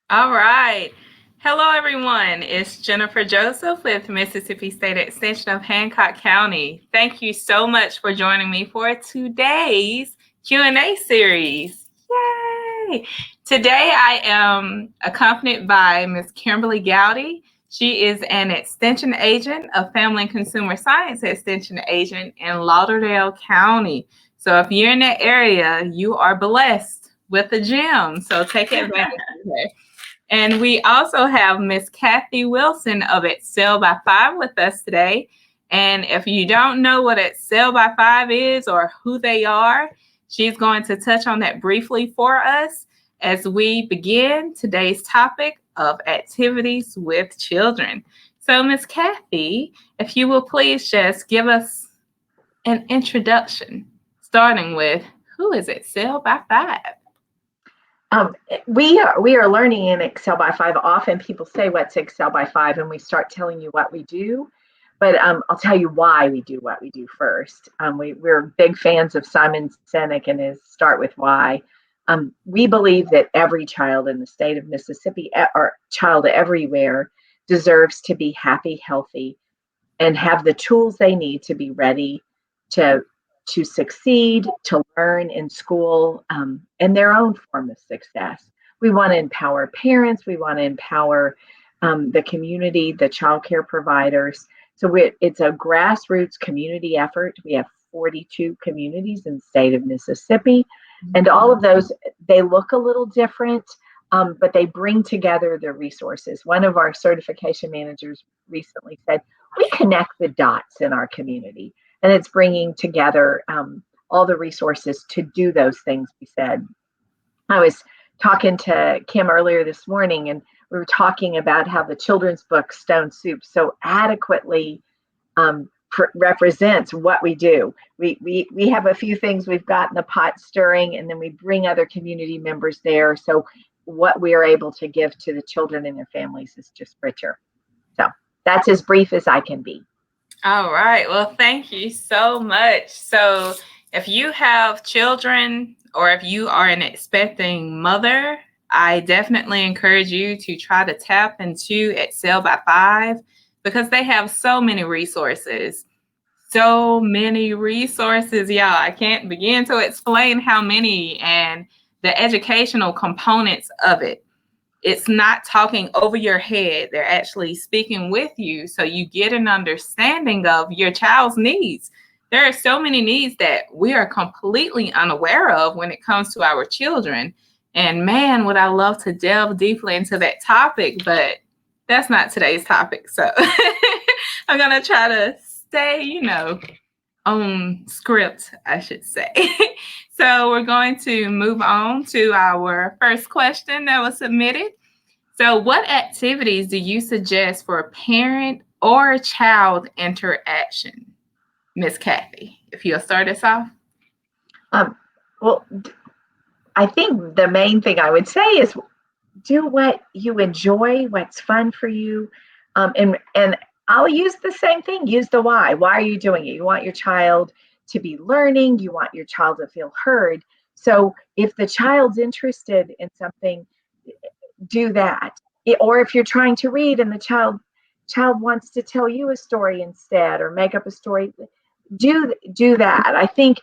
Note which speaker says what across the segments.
Speaker 1: All right. Hello, everyone. It's Jennifer Joseph with Mississippi State Extension of Hancock County. Thank you so much for joining me for today's Q&A series. Yay! Today I am accompanied by Ms. Kimberly Gowdy. She is an extension agent, a family and consumer science extension agent in Lauderdale County. So if you're in that area, you are blessed with a gem. So take advantage of it. And we also have Miss Cathy Wilson of Excel by Five with us today. And if you don't know what Excel by Five is or who they are, she's going to touch on that briefly for us as we begin today's topic of activities with children. So, Miss Cathy, if you will please just give us an introduction, starting with who is Excel by Five?
Speaker 2: We are learning in Excel by Five. Often people say, "What's Excel by Five?" and we start telling you what we do. But I'll tell you why we do what we do first. We're big fans of Simon Sinek and his Start with Why. We believe that every child in the state of Mississippi, or child everywhere, deserves to be happy, healthy, and have the tools they need to be ready to to succeed, to learn in school, and their own form of success. We want to empower parents. We want to empower the community, the child care providers. So it's a grassroots community effort. We have 42 communities in the state of Mississippi, and all of those, they look a little different, but they bring together the resources. One of our certification managers recently said, we connect the dots in our community, and it's bringing together all the resources to do those things we said. I was talking to Kim earlier this morning, and we were talking about how the children's book Stone Soup so adequately represents what we do. We have a few things we've got in the pot stirring, and then we bring other community members there. So what we are able to give to the children and their families is just richer. So that's as brief as I can be.
Speaker 1: All right. Well, thank you so much. So, if you have children or if you are an expecting mother, I definitely encourage you to try to tap into Excel by Five because they have so many resources. So many resources, y'all. I can't begin to explain how many and the educational components of it. It's not talking over your head. They're actually speaking with you so you get an understanding of your child's needs. There are so many needs that we are completely unaware of when it comes to our children. And man, would I love to delve deeply into that topic, but that's not today's topic. So I'm going to try to stay, on script, I should say. So we're going to move on to our first question that was submitted. So what activities do you suggest for parent or child interaction? Miss Cathy, if you'll start us off.
Speaker 2: Well, I think the main thing I would say is do what you enjoy, what's fun for you. And I'll use the same thing, use the why. Why are you doing it? You want your child to be learning, you want your child to feel heard. So if the child's interested in something, do that. Or if you're trying to read and the child wants to tell you a story instead or make up a story, do that. I think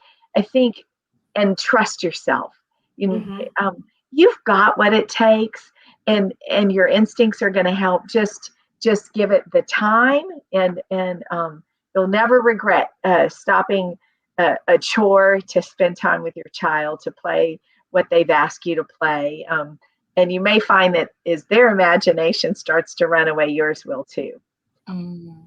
Speaker 2: and trust yourself. You've got what it takes, and your instincts are going to help. Just give it the time, and you'll never regret stopping a chore to spend time with your child, to play what they've asked you to play. And you may find that as their imagination starts to run away, yours will too.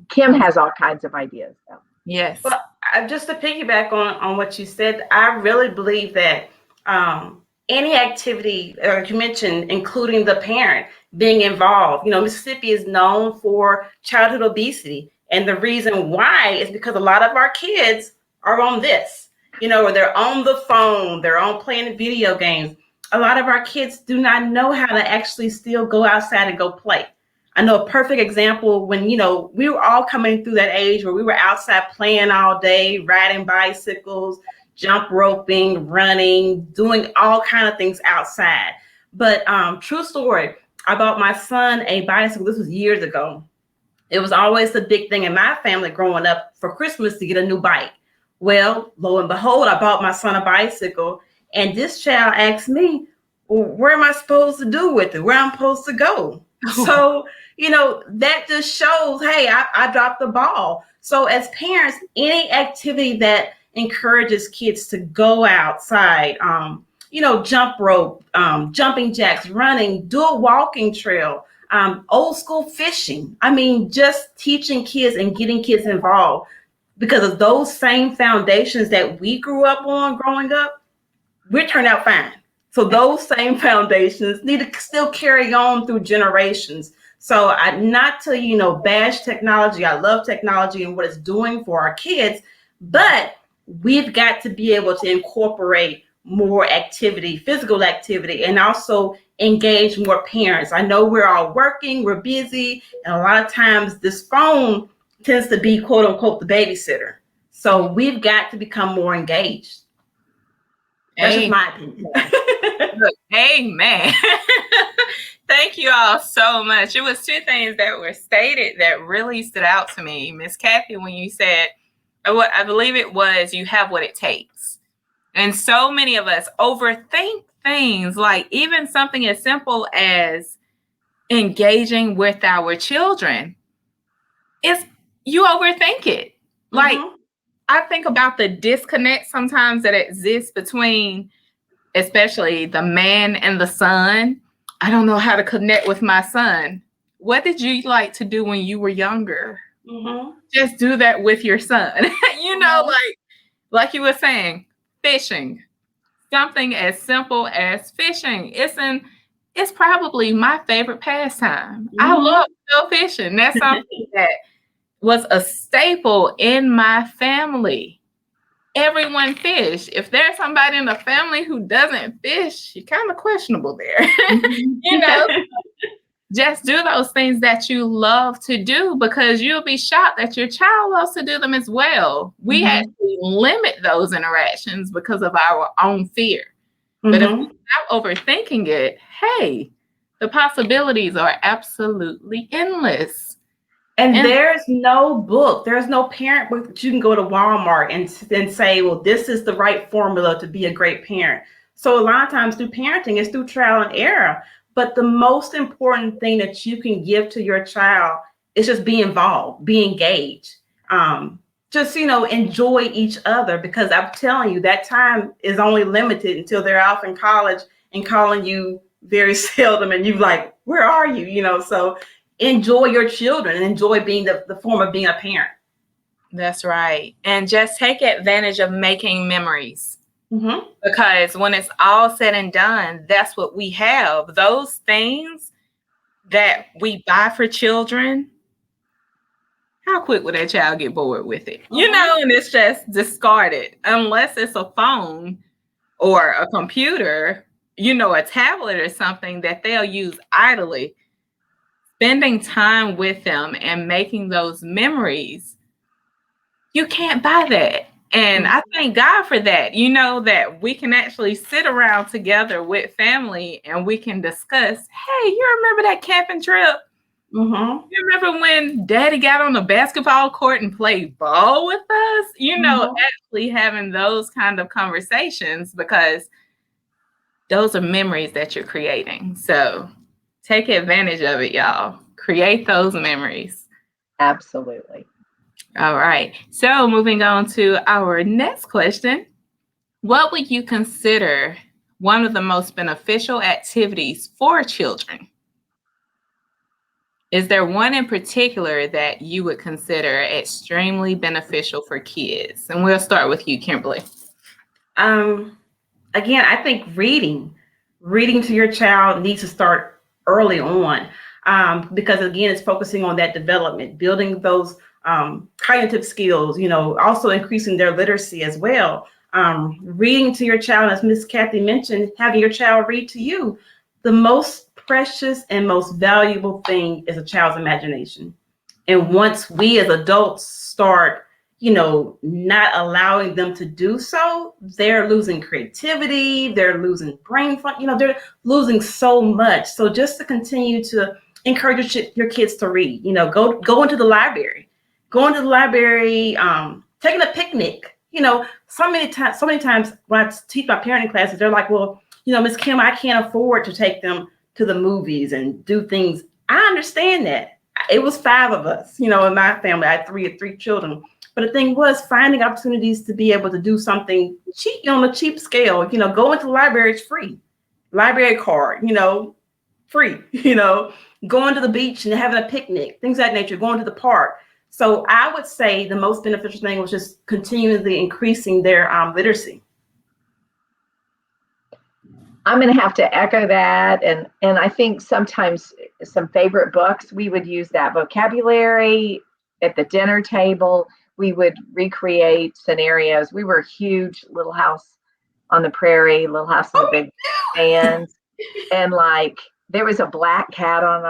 Speaker 2: Kim has all kinds of ideas, though.
Speaker 1: Yes.
Speaker 3: Well, just to piggyback on what you said, I really believe that any activity, like you mentioned, including the parent being involved. Mississippi is known for childhood obesity. And the reason why is because a lot of our kids are on this, or they're on the phone, they're on playing video games. A lot of our kids do not know how to actually still go outside and go play. I know a perfect example when, we were all coming through that age where we were outside playing all day, riding bicycles, jump roping, running, doing all kind of things outside. But true story, I bought my son a bicycle. This was years ago. It was always the big thing in my family growing up for Christmas to get a new bike. Well, lo and behold, I bought my son a bicycle, and this child asked me, well, where am I supposed to do with it? Where I'm supposed to go? So, that just shows, hey, I dropped the ball. So as parents, any activity that encourages kids to go outside, jump rope, jumping jacks, running, do a walking trail, old school fishing. I mean, just teaching kids and getting kids involved, because of those same foundations that we grew up on growing up, we turned out fine. So those same foundations need to still carry on through generations. So not to, bash technology. I love technology and what it's doing for our kids, but we've got to be able to incorporate more activity, physical activity, and also engage more parents. I know we're all working, we're busy, and a lot of times this phone tends to be, quote unquote, the babysitter. So we've got to become more engaged. That's just my opinion.
Speaker 1: Look, amen. Thank you all so much. It was two things that were stated that really stood out to me. Miss Cathy, when you said, what I believe it was, you have what it takes. And so many of us overthink things, like even something as simple as engaging with our children. You overthink it. Like, I think about the disconnect sometimes that exists between, especially the man and the son. I don't know how to connect with my son. What did you like to do when you were younger? Just do that with your son. Like you were saying, fishing. Something as simple as fishing. It's probably my favorite pastime. I love to go fishing. That's something that was a staple in my family. Everyone fished. If there's somebody in the family who doesn't fish, you're kind of questionable there. Just do those things that you love to do, because you'll be shocked that your child loves to do them as well. We actually limit those interactions because of our own fear. But if we're not overthinking it, hey, the possibilities are absolutely endless.
Speaker 3: And there's no book, there's no parent book that you can go to Walmart and say, well, this is the right formula to be a great parent. So a lot of times through parenting, it's through trial and error. But the most important thing that you can give to your child is just be involved, be engaged. Just, enjoy each other, because I'm telling you, that time is only limited until they're out in college and calling you very seldom. And you're like, where are you? So enjoy your children and enjoy being the form of being a parent.
Speaker 1: That's right. And just take advantage of making memories. Because when it's all said and done, that's what we have. Those things that we buy for children, how quick would that child get bored with it? And it's just discarded, unless it's a phone or a computer, a tablet or something that they'll use idly. Spending time with them and making those memories, you can't buy that. And I thank God for that, that we can actually sit around together with family and we can discuss, hey, you remember that camping trip? You remember when Daddy got on the basketball court and played ball with us? Actually having those kind of conversations, because those are memories that you're creating. So take advantage of it, y'all. Create those memories.
Speaker 2: Absolutely.
Speaker 1: All right. So moving on to our next question. What would you consider one of the most beneficial activities for children? Is there one in particular that you would consider extremely beneficial for kids? And we'll start with you, Kimberly.
Speaker 3: Again, I think reading to your child needs to start early on, because again, it's focusing on that development, building those cognitive skills, also increasing their literacy as well. Reading to your child, as Miss Cathy mentioned, having your child read to you. The most precious and most valuable thing is a child's imagination. And once we as adults start not allowing them to do so, they're losing creativity, they're losing brain fun, they're losing so much. So just to continue to encourage your kids to read, go into the library, taking a picnic, so many times when I teach my parenting classes, they're like, well, Miss Kim, I can't afford to take them to the movies and do things. I understand that. It was 5 of us, in my family. I had three children. But the thing was finding opportunities to be able to do something cheap, on a cheap scale. Going to the library is free. Library card, free. Going to the beach and having a picnic, things of that nature, going to the park. So I would say the most beneficial thing was just continually increasing their literacy.
Speaker 2: I'm going to have to echo that. And I think sometimes some favorite books, we would use that vocabulary at the dinner table. We would recreate scenarios. We were huge Little House on the Prairie, Little House on the Big fans. And like there was a black cat on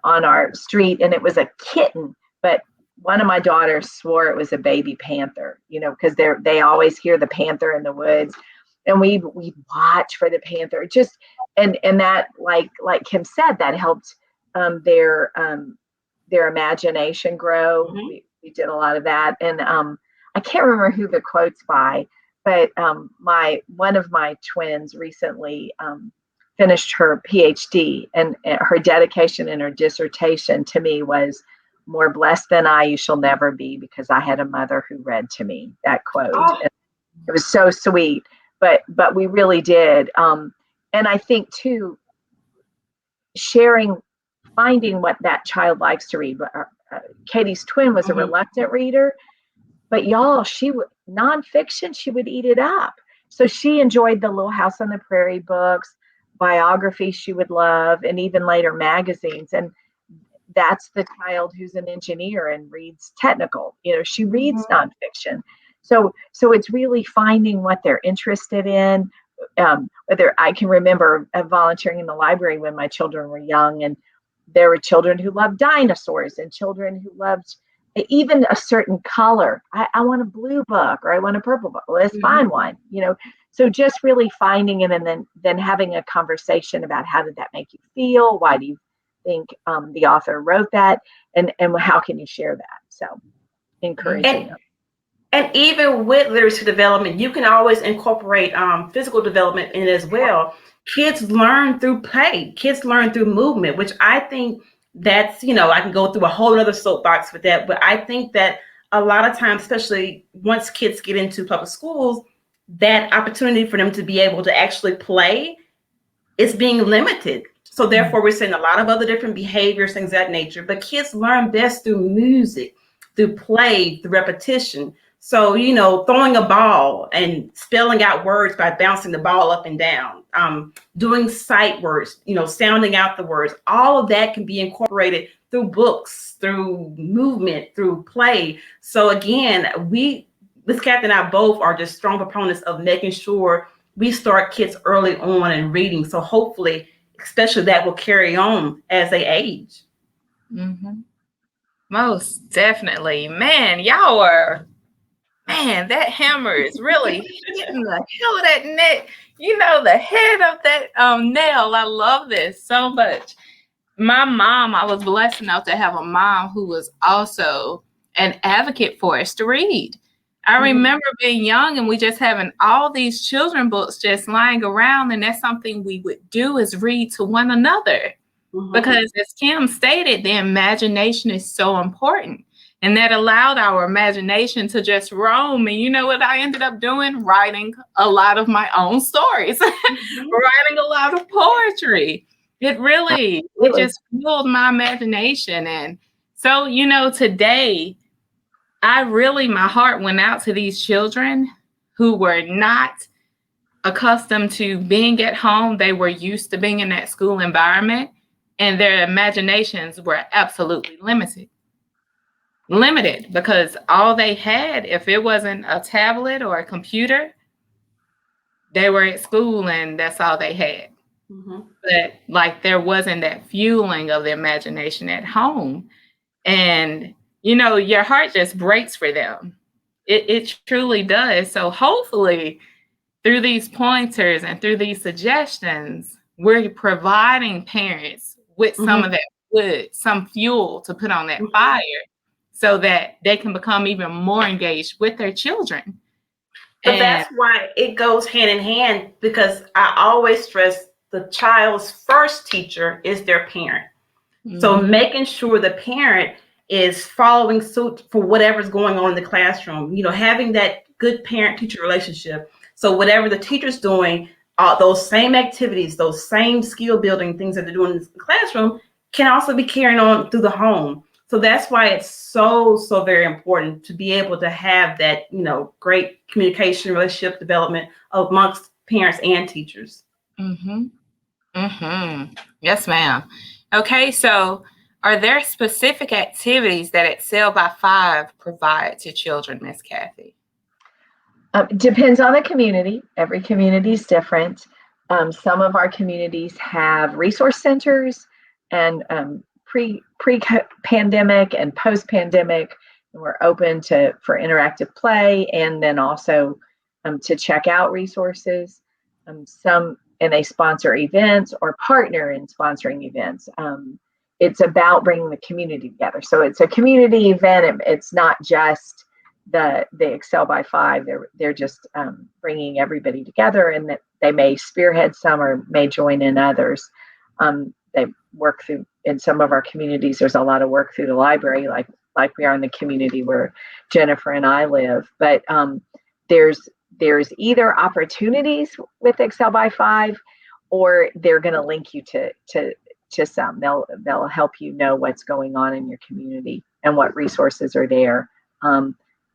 Speaker 2: our street, and it was a kitten, but one of my daughters swore it was a baby panther, because they always hear the panther in the woods. And we watch for the panther, just and that like Kim said, that helped their imagination grow.
Speaker 3: Mm-hmm.
Speaker 2: We did a lot of that, and I can't remember who the quote's by, but one of my twins recently finished her PhD, and her dedication in her dissertation to me was, "More blessed than I, you shall never be, because I had a mother who read to me." That quote,
Speaker 3: Oh.
Speaker 2: It was so sweet. But we really did. And I think too, finding what that child likes to read. Katie's twin was a reluctant reader, but y'all, nonfiction, she would eat it up. So she enjoyed the Little House on the Prairie books, biographies she would love, and even later magazines. And that's the child who's an engineer and reads technical. She reads nonfiction. So it's really finding what they're interested in. Whether I can remember volunteering in the library when my children were young, and there were children who loved dinosaurs and children who loved even a certain color. I want a blue book, or I want a purple book. Let's find one. So just really finding it, and then having a conversation about how did that make you feel? Why do you think the author wrote that? And how can you share that? So encouraging them.
Speaker 3: And even with literacy development, you can always incorporate physical development in it as well. Kids learn through play. Kids learn through movement, which I think that's, I can go through a whole other soapbox with that. But I think that a lot of times, especially once kids get into public schools, that opportunity for them to be able to actually play is being limited. So therefore, we're seeing a lot of other different behaviors, things of that nature. But kids learn best through music, through play, through repetition. So, throwing a ball and spelling out words by bouncing the ball up and down, doing sight words, sounding out the words, all of that can be incorporated through books, through movement, through play. So again, Ms. Cathy and I both are just strong proponents of making sure we start kids early on in reading. So hopefully, especially that will carry on as they age.
Speaker 1: Mm-hmm. Most definitely. Man, that hammer is really hitting the hell of that neck. The head of that nail. I love this so much. My mom, I was blessed enough to have a mom who was also an advocate for us to read. I remember being young and we just having all these children books just lying around, and that's something we would do is read to one another. Because as Kim stated, the imagination is so important. And that allowed our imagination to just roam. And you know what I ended up doing? Writing a lot of my own stories, writing a lot of poetry. It just fueled my imagination. And so, today, my heart went out to these children who were not accustomed to being at home. They were used to being in that school environment, and their imaginations were absolutely limited because all they had, if it wasn't a tablet or a computer, they were at school and that's all they had. But there wasn't that fueling of the imagination at home. And your heart just breaks for them. It truly does. So hopefully through these pointers and through these suggestions, we're providing parents with some of that wood, some fuel to put on that fire so that they can become even more engaged with their children.
Speaker 3: But that's why it goes hand in hand, because I always stress the child's first teacher is their parent. So making sure the parent is following suit for whatever's going on in the classroom, having that good parent-teacher relationship. So whatever the teacher's doing, those same activities, those same skill building things that they're doing in the classroom can also be carrying on through the home. So that's why it's so very important to be able to have that, great communication, relationship development amongst parents and teachers.
Speaker 1: Yes, ma'am. Okay, so are there specific activities that Excel by 5 provide to children, Miss Cathy?
Speaker 2: Depends on the community. Every community is different. Some of our communities have resource centers, and pre-pandemic and post-pandemic, we're open for interactive play, and then also to check out resources. And they sponsor events or partner in sponsoring events. It's about bringing the community together. So it's a community event. It's not just the Excel by 5. They're just bringing everybody together, and that they may spearhead some or may join in others. They work through, in some of our communities, there's a lot of work through the library, like we are in the community where Jennifer and I live. But there's either opportunities with Excel by 5, or they're going to link you to some. They'll help you know what's going on in your community and what resources are there.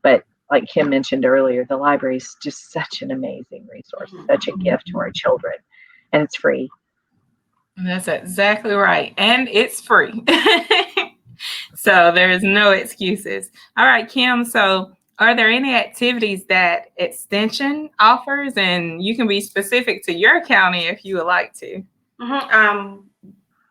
Speaker 2: But like Kim mentioned earlier, the library is just such an amazing resource, such a gift to our children, and it's free.
Speaker 1: That's exactly right. And it's free. So there is no excuses. All right, Kim. So are there any activities that Extension offers? And you can be specific to your county if you would like to.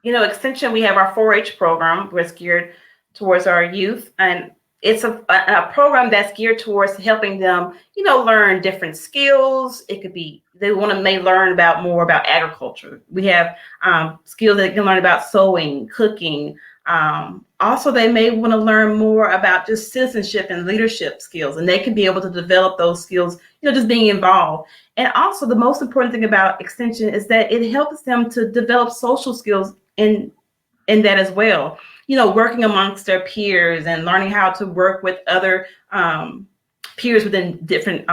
Speaker 3: Extension, we have our 4-H program. We're geared towards our youth, and it's a program that's geared towards helping them, learn different skills. It could be they may learn more about agriculture. We have skills they can learn about sewing, cooking. Also, they may want to learn more about just citizenship and leadership skills, and they can be able to develop those skills, just being involved. And also, the most important thing about Extension is that it helps them to develop social skills in that as well. Working amongst their peers and learning how to work with other peers within different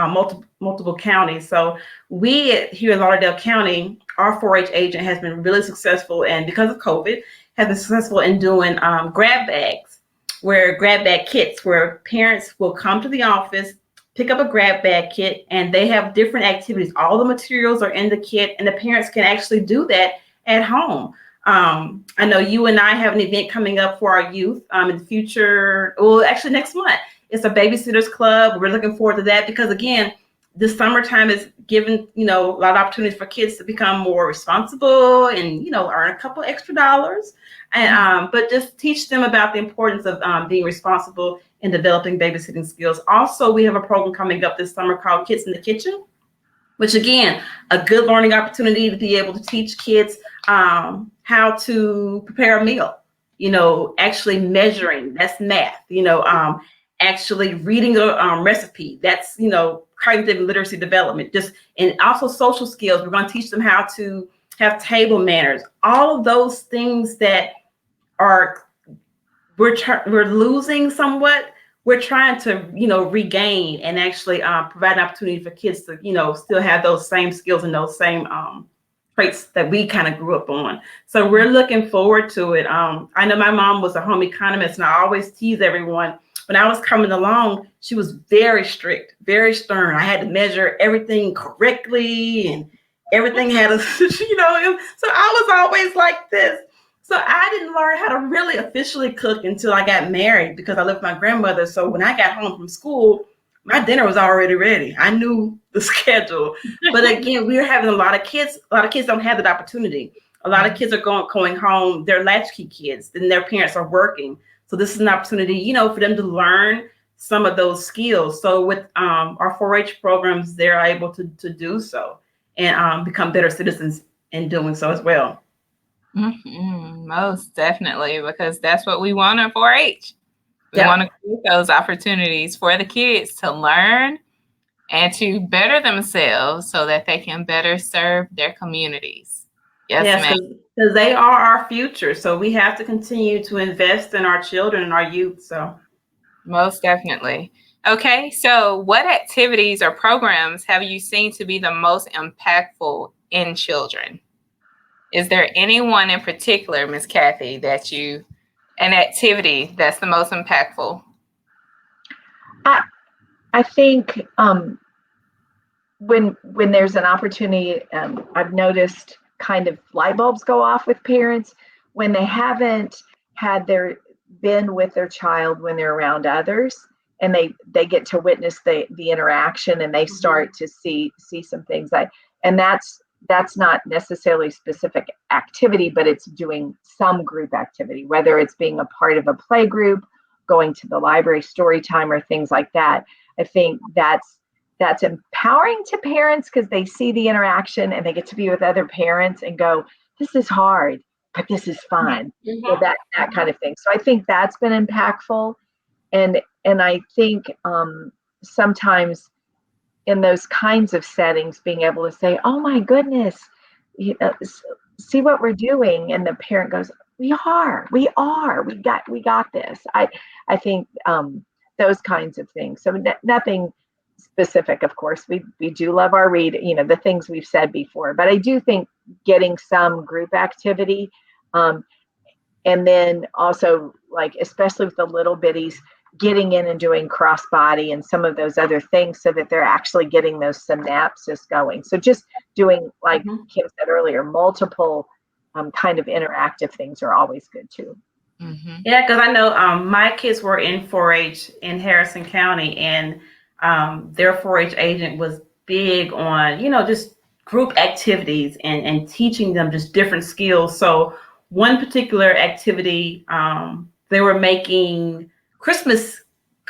Speaker 3: multiple counties. So we here in Lauderdale County, our 4-H agent has been really successful, and because of COVID, has been successful in doing grab bags, grab bag kits, where parents will come to the office, pick up a grab bag kit, and they have different activities. All the materials are in the kit, and the parents can actually do that at home. I know you and I have an event coming up for our youth in the future. Well, actually next month. It's a babysitters club. We're looking forward to that because, again, the summertime is giving, a lot of opportunities for kids to become more responsible and, earn a couple extra dollars. And but just teach them about the importance of being responsible and developing babysitting skills. Also, we have a program coming up this summer called Kids in the Kitchen, which, again, a good learning opportunity to be able to teach kids how to prepare a meal, actually measuring, that's math, actually reading a recipe, that's, cognitive literacy development, and also social skills. We're going to teach them how to have table manners, all of those things that we're losing somewhat. We're trying to, regain and actually provide an opportunity for kids to, still have those same skills and those same traits that we kind of grew up on. So we're looking forward to it. I know my mom was a home economist, and I always tease everyone. When I was coming along, she was very strict, very stern. I had to measure everything correctly, and everything had a, so I was always like this. So I didn't learn how to really officially cook until I got married because I lived with my grandmother. So when I got home from school, my dinner was already ready. I knew the schedule. But again, we were having a lot of kids. A lot of kids don't have that opportunity. A lot of kids are going home. They're latchkey kids, and their parents are working. So this is an opportunity, for them to learn some of those skills. So with our 4-H programs, they're able to do so and become better citizens in doing so as well.
Speaker 1: Most definitely, because that's what we want at 4-H. We want to create those opportunities for the kids to learn and to better themselves so that they can better serve their communities. Yes, ma'am.
Speaker 3: Because they are our future. So we have to continue to invest in our children and our youth. So
Speaker 1: most definitely. Okay, so what activities or programs have you seen to be the most impactful in children? Is there anyone in particular, Ms. Cathy, an activity that's the most impactful?
Speaker 2: I think when there's an opportunity, I've noticed kind of light bulbs go off with parents when they haven't been with their child when they're around others, and they get to witness the interaction, and they start to see some things and that's not necessarily specific activity, but it's doing some group activity, whether it's being a part of a play group, going to the library story time, or things like that. I think that's empowering to parents because they see the interaction and they get to be with other parents and go, this is hard, but this is fun. So that kind of thing. So I think that's been impactful. And I think sometimes in those kinds of settings, being able to say, oh my goodness, see what we're doing. And the parent goes, we got this. I think those kinds of things. So nothing specific, of course. We do love our read, the things we've said before, but I do think getting some group activity, and then also, like, especially with the little bitties, getting in and doing cross body and some of those other things so that they're actually getting those synapses going. So just doing, like Kim said earlier, multiple kind of interactive things are always good too.
Speaker 3: Yeah, because I know my kids were in 4-H in Harrison County, and their 4-H agent was big on, just group activities and teaching them just different skills. So one particular activity, they were making Christmas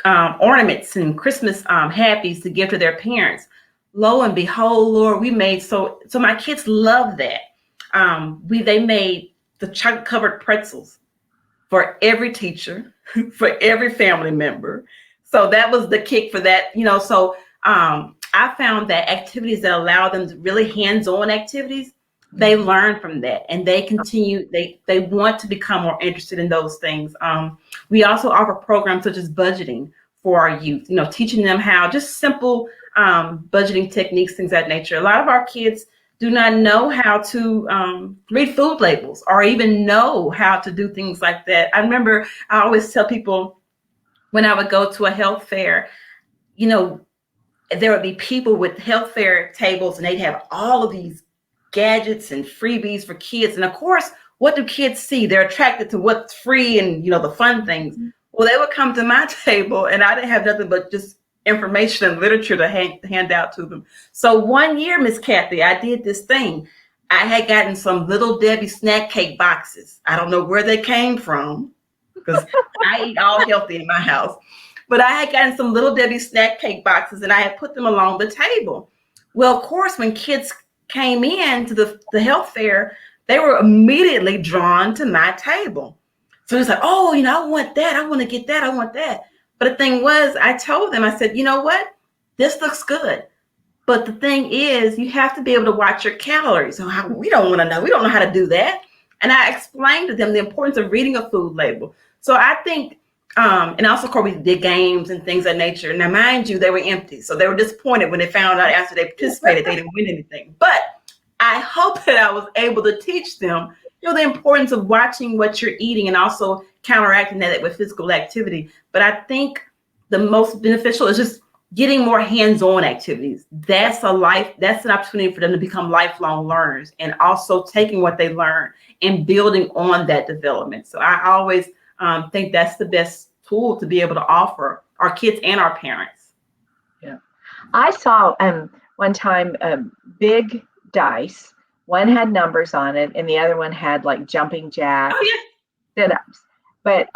Speaker 3: ornaments and Christmas happies to give to their parents. Lo and behold, Lord, we made so my kids love that. They made the chocolate covered pretzels for every teacher, for every family member. So that was the kick for that, So I found that activities that allow them to really hands-on activities, they learn from that and they continue, they want to become more interested in those things. We also offer programs such as budgeting for our youth, teaching them how just simple budgeting techniques, things of that nature. A lot of our kids do not know how to read food labels or even know how to do things like that. I remember I always tell people when I would go to a health fair, there would be people with health fair tables and they'd have all of these gadgets and freebies for kids. And of course, what do kids see? They're attracted to what's free and, the fun things. Well, they would come to my table and I didn't have nothing but just information and literature to hand out to them. So one year, Miss Cathy, I did this thing. I had gotten some Little Debbie snack cake boxes. I don't know where they came from because I eat all healthy in my house. But I had gotten some Little Debbie snack cake boxes and I had put them along the table. Well, of course, when kids came in to the health fair, they were immediately drawn to my table. So it's like, oh, I want that. I want to get that. I want that. But the thing was, I told them, I said, you know what? This looks good. But the thing is, you have to be able to watch your calories. So we don't want to know. We don't know how to do that. And I explained to them the importance of reading a food label. So I think, and also, of course, we did games and things of that nature. Now, mind you, they were empty. So they were disappointed when they found out after they participated, they didn't win anything. But I hope that I was able to teach them, the importance of watching what you're eating and also counteracting that with physical activity. But I think the most beneficial is just getting more hands-on activities. That's an opportunity for them to become lifelong learners and also taking what they learn and building on that development. So I always think that's the best tool to be able to offer our kids and our parents.
Speaker 2: Yeah. I saw one time big dice. One had numbers on it and the other one had like jumping jacks, sit-ups. but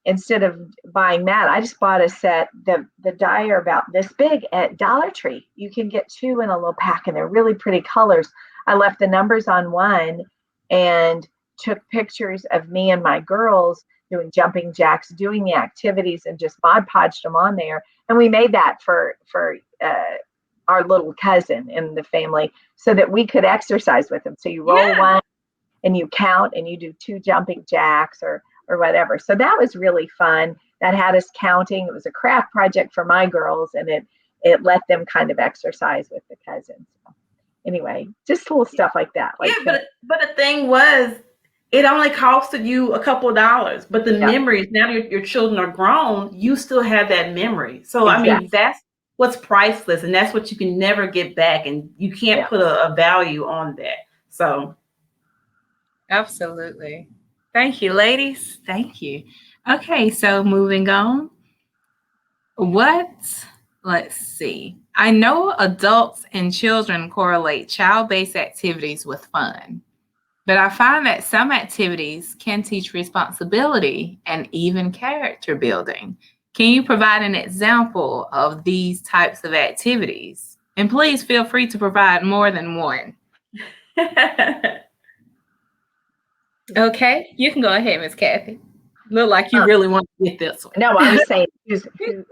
Speaker 2: instead of buying that, I just bought a set. The die are about this big at Dollar Tree. You can get 2 in a little pack, and they're really pretty colors. I left the numbers on one and took pictures of me and my girls doing jumping jacks, doing the activities, and just Mod Podged them on there. And we made that for our little cousin in the family so that we could exercise with them. So you roll one and you count and you do 2 jumping jacks or whatever. So that was really fun. That had us counting. It was a craft project for my girls, and it let them kind of exercise with the cousins. So anyway, just little stuff like that. Like,
Speaker 3: but the thing was, it only costed you a couple of dollars, but the memories, now your children are grown, you still have that memory. So, exactly. I mean, that's what's priceless, and that's what you can never get back, and you can't put a value on that. So.
Speaker 1: Absolutely. Thank you, ladies. Thank you. Okay, so moving on. Let's see. I know adults and children correlate child-based activities with fun, but I find that some activities can teach responsibility and even character building. Can you provide an example of these types of activities? And please feel free to provide more than one. Okay, you can go ahead, Miss Cathy. Look like you really want to get this one.
Speaker 2: No, I was saying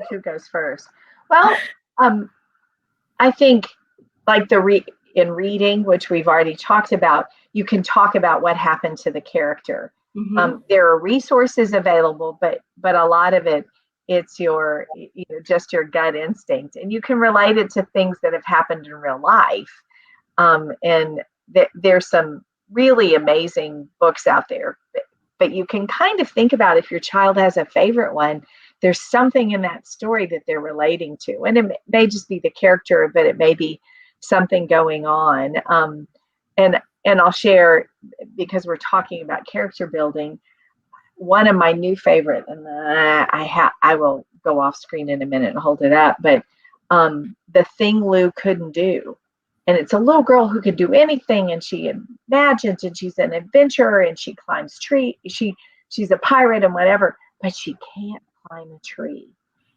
Speaker 2: who goes first. Well, I think like in reading, which we've already talked about, you can talk about what happened to the character. Mm-hmm. There are resources available, but a lot of it's your just your gut instinct, and you can relate it to things that have happened in real life. And there's some really amazing books out there, but you can kind of think about if your child has a favorite one, there's something in that story that they're relating to, and it may just be the character, but it may be something going on. And I'll share, because we're talking about character building, one of my new favorite, and I will go off screen in a minute and hold it up, but The Thing Lou Couldn't Do. And it's a little girl who can do anything, and she imagines, and she's an adventurer, and she climbs trees. She's a pirate and whatever, but she can't climb a tree.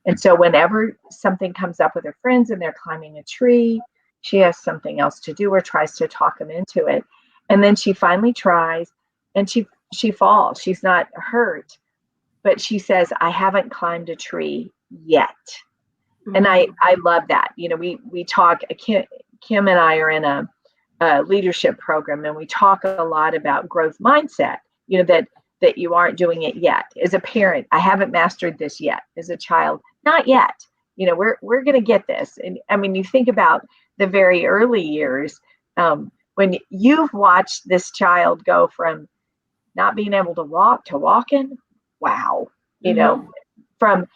Speaker 2: And so whenever something comes up with her friends and they're climbing a tree, she has something else to do or tries to talk them into it. And then she finally tries, and she falls. She's not hurt, but she says, "I haven't climbed a tree yet." Mm-hmm. And I love that. We talk. Kim and I are in a leadership program, and we talk a lot about growth mindset, that you aren't doing it yet. As a parent, I haven't mastered this yet. As a child, not yet. We're going to get this. And I mean, you think about the very early years, when you've watched this child go from not being able to walk to walking, wow, mm-hmm. From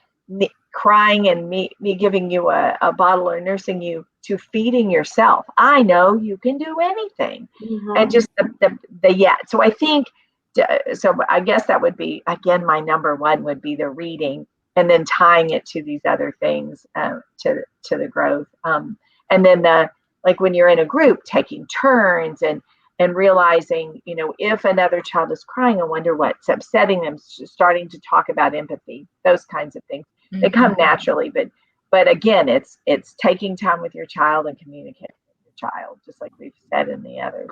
Speaker 2: crying and me giving you a bottle or nursing you to feeding yourself. I know you can do anything. Mm-hmm. And just the yet. So I think, so I guess that would be, again, my number one would be the reading, and then tying it to these other things, to the growth. And then like when you're in a group, taking turns and realizing, if another child is crying, I wonder what's upsetting them, starting to talk about empathy, those kinds of things. Mm-hmm. They come naturally, but again, it's taking time with your child and communicating with your child, just like we've said in the others.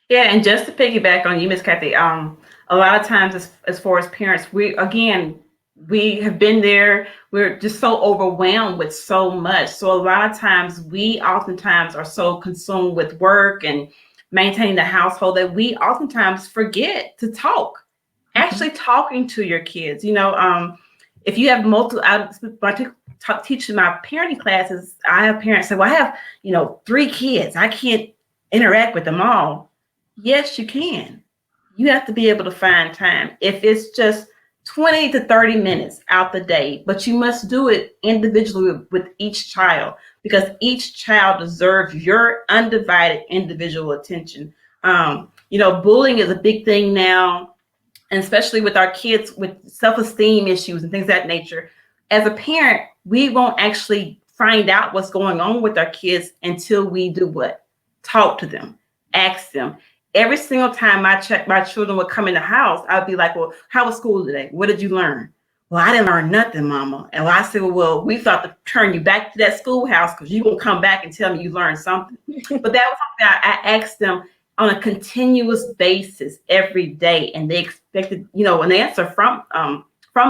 Speaker 3: Yeah, and just to piggyback on you, Miss Cathy, a lot of times as far as parents, we have been there. We're just so overwhelmed with so much. So a lot of times we oftentimes are so consumed with work and maintaining the household that we oftentimes forget to talk. Mm-hmm. Actually talking to your kids. If you have multiple, teaching my parenting classes, I have parents say, "Well, I have 3 kids. I can't interact with them all." Yes, you can. You have to be able to find time. If it's just 20 to 30 minutes out the day, but you must do it individually with each child, because each child deserves your undivided individual attention. Bullying is a big thing now, and especially with our kids with self-esteem issues and things of that nature. As a parent, we won't actually find out what's going on with our kids until we do what? Talk to them, ask them. every single time my children would come in the house, I'd be like, well, how was school today? What did you learn? Well, I didn't learn nothing, Mama. And I said, well, we thought to turn you back to that schoolhouse because you're going to come back and tell me you learned something. But that was something I asked them on a continuous basis every day. And they expected, an answer from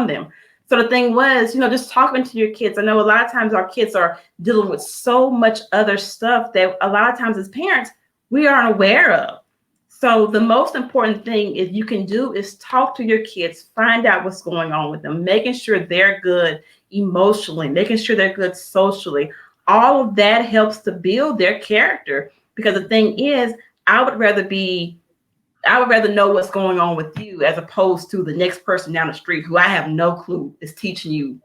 Speaker 3: them. So the thing was, just talking to your kids. I know a lot of times our kids are dealing with so much other stuff that a lot of times as parents, we aren't aware of. So the most important thing is you can do is talk to your kids, find out what's going on with them, making sure they're good emotionally, making sure they're good socially. All of that helps to build their character, because the thing is, I would rather know what's going on with you as opposed to the next person down the street who I have no clue is teaching you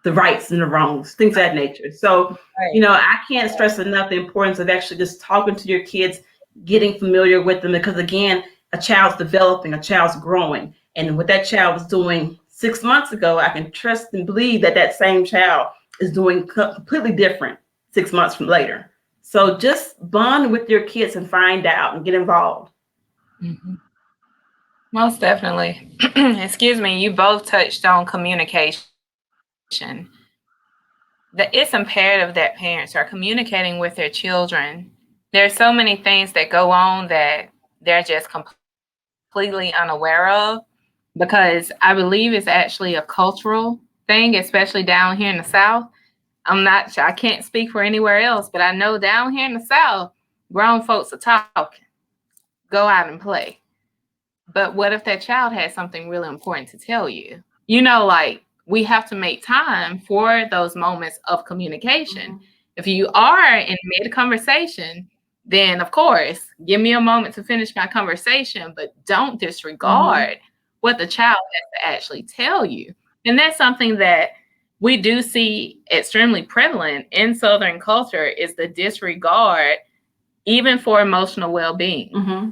Speaker 3: the rights and the wrongs, things of that nature. So, I can't stress enough the importance of actually just talking to your kids, getting familiar with them, because again, a child's developing, a child's growing. And what that child was doing 6 months ago, I can trust and believe that same child is doing completely different 6 months from later. So just bond with your kids and find out and get involved.
Speaker 1: Mm-hmm. Most definitely. Excuse me, you both touched on communication. That it's imperative that parents are communicating with their children. There's so many things that go on that they're just completely unaware of, because I believe it's actually a cultural thing, especially down here in the South. I can't speak for anywhere else, but I know down here in the South, grown folks are talking, go out and play. But what if that child has something really important to tell you? We have to make time for those moments of communication. Mm-hmm. If you are in mid-conversation, then of course, give me a moment to finish my conversation, but don't disregard what the child has to actually tell you. And that's something that we do see extremely prevalent in Southern culture, is the disregard, even for emotional well-being. Mm-hmm.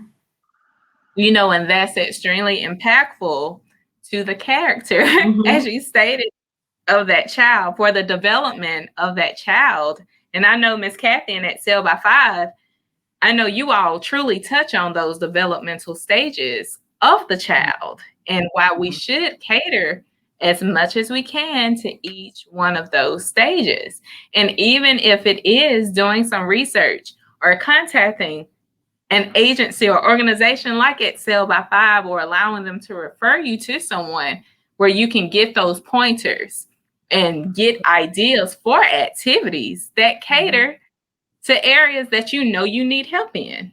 Speaker 1: And that's extremely impactful to the character, as you stated, of that child, for the development of that child. And I know Miss Cathy and Excel by 5, I know you all truly touch on those developmental stages of the child, and why we should cater as much as we can to each one of those stages. And even if it is doing some research or contacting an agency or organization like Excel by 5, or allowing them to refer you to someone where you can get those pointers and get ideas for activities that cater to areas that you need help in.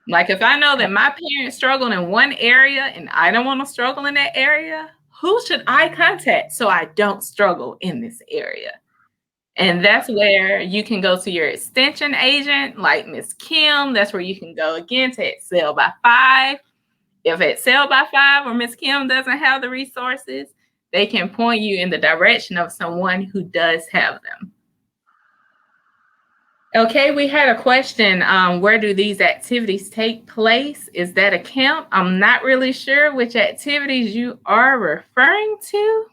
Speaker 1: Like if I know that my parents struggled in one area and I don't want to struggle in that area, who should I contact so I don't struggle in this area? And that's where you can go to your extension agent, like Miss Kim. That's where you can go again to Excel by 5. If Excel by 5 or Miss Kim doesn't have the resources, they can point you in the direction of someone who does have them. Okay, we had a question. Where do these activities take place? Is that a camp? I'm not really sure which activities you are referring to.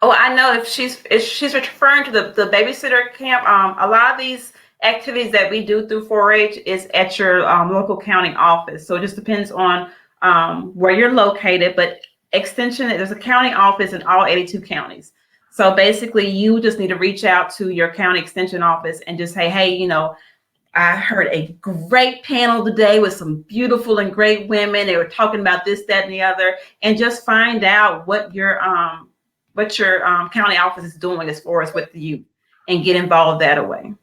Speaker 3: Oh, I know if she's referring to the babysitter camp. A lot of these activities that we do through 4-H is at your local county office. So it just depends on where you're located. But Extension, there's a county office in all 82 counties. So basically, you just need to reach out to your county extension office and just say, hey, I heard a great panel today with some beautiful and great women. They were talking about this, that, and the other, and just find out what your county office is doing as far as with the youth, and get involved that way.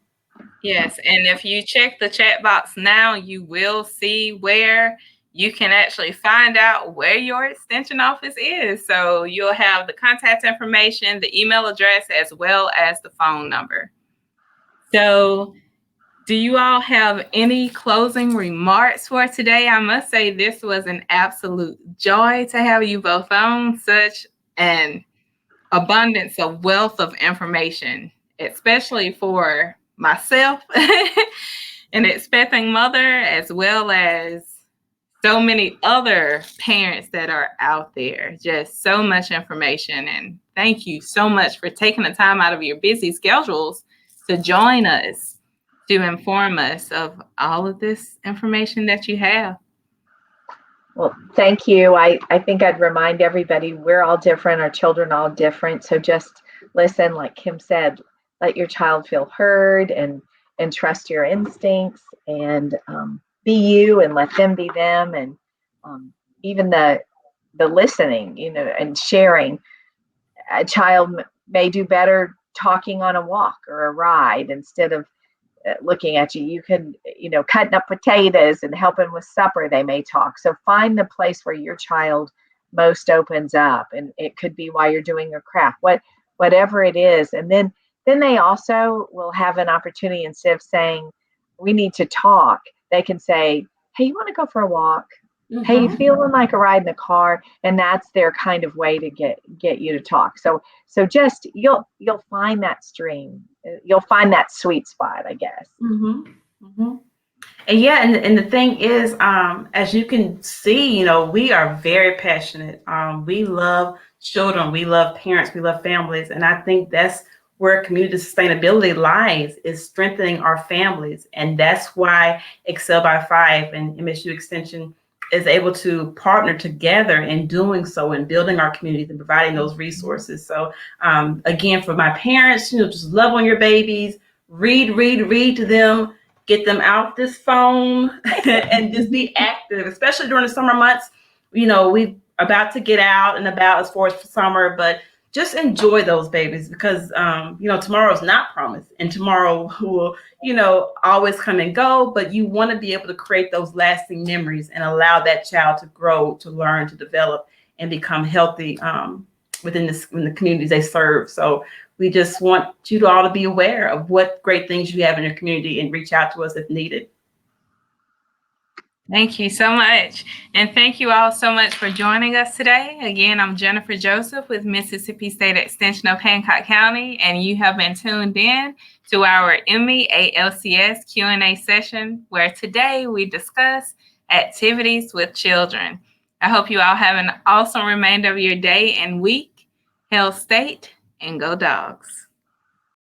Speaker 1: Yes, and if you check the chat box now, you will see where you can actually find out where your extension office is. So you'll have the contact information, the email address, as well as the phone number. So do you all have any closing remarks for today? I must say this was an absolute joy to have you both on. Such an abundance of wealth of information, especially for myself, an expecting mother, as well as so many other parents that are out there. Just so much information. And thank you so much for taking the time out of your busy schedules to join us. to inform us of all of this information that you have.
Speaker 2: Well, thank you. I think I'd remind everybody we're all different, our children are all different. So just listen, like Kim said, let your child feel heard and trust your instincts and be you and let them be them. And even the listening, and sharing. A child may do better talking on a walk or a ride instead of looking at you. You can, cutting up potatoes and helping with supper, they may talk. So find the place where your child most opens up. And it could be while you're doing your craft, whatever it is. And then they also will have an opportunity, instead of saying, we need to talk, they can say, hey, you want to go for a walk? Hey, you feeling like a ride in the car? And that's their kind of way to get you to talk. So just you'll find that stream. You'll find that sweet spot, I guess.
Speaker 3: And yeah, and the thing is, as you can see, we are very passionate. We love children, we love parents, we love families, and I think that's where community sustainability lies, is strengthening our families, and that's why Excel by 5 and MSU Extension is able to partner together in doing so and building our communities and providing those resources. So again, for my parents, just love on your babies, read to them, get them out this phone and just be active, especially during the summer months. We about to get out and about as far as for summer, but just enjoy those babies, because tomorrow's not promised, and tomorrow will always come and go, but you want to be able to create those lasting memories and allow that child to grow, to learn, to develop, and become healthy within the communities they serve. So we just want you all to be aware of what great things you have in your community and reach out to us if needed.
Speaker 1: Thank you so much. And thank you all so much for joining us today. Again, I'm Jennifer Joseph with Mississippi State Extension of Hancock County, and you have been tuned in to our Emmy ALCS Q&A session, where today we discuss activities with children. I hope you all have an awesome remainder of your day and week. Hail State and go Dogs.